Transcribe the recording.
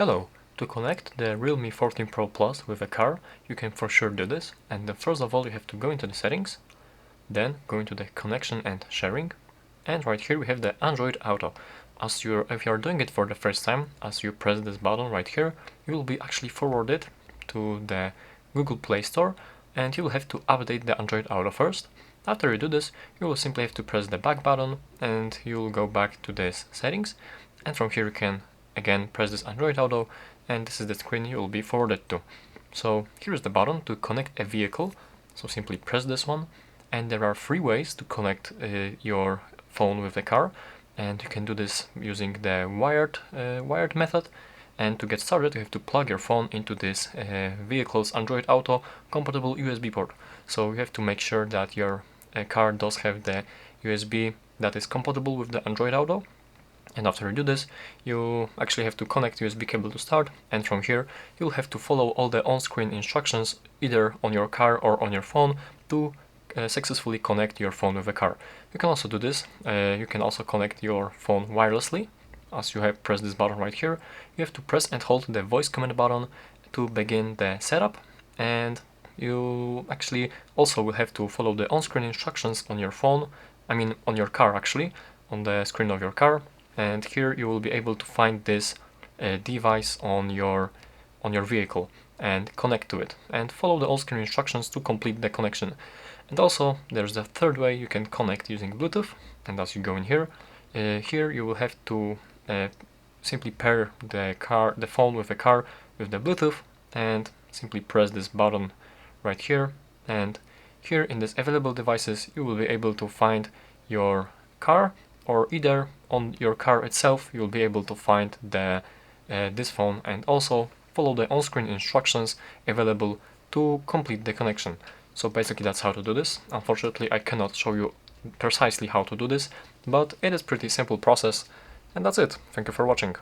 Hello! To connect the Realme 14 Pro Plus with a car, you can for sure do this, and first of all you have to go into the settings, then go into the connection and sharing, and right here we have the Android Auto. If you're doing it for the first time, as you press this button right here, you will be actually forwarded to the Google Play Store, and you will have to update the Android Auto first. After you do this, you will simply have to press the back button and you will go back to this settings, and from here you can again press this Android Auto, and this is the screen you will be forwarded to. So here is the button to connect a vehicle, so simply press this one, and there are three ways to connect your phone with the car, and you can do this using the wired method. And to get started, you have to plug your phone into this vehicle's Android Auto compatible USB port. So you have to make sure that your car does have the USB that is compatible with the Android Auto. And after you do this, you actually have to connect USB cable to start, and from here you'll have to follow all the on-screen instructions either on your car or on your phone to successfully connect your phone with the car. You can also do this, you can also connect your phone wirelessly. As you have pressed this button right here, you have to press and hold the voice command button to begin the setup, and you actually also will have to follow the on-screen instructions on your phone, on your car actually, on the screen of your car. And here you will be able to find this device on your vehicle and connect to it and follow the on-screen instructions to complete the connection. And also there's the third way you can connect using Bluetooth, and as you go in here, here you will have to simply pair the phone with the car with the Bluetooth, and simply press this button right here, and here in this available devices you will be able to find your car, or either on your car itself you'll be able to find this phone and also follow the on-screen instructions available to complete the connection. So basically that's how to do this. Unfortunately I cannot show you precisely how to do this, but it is pretty simple process, and that's it. Thank you for watching.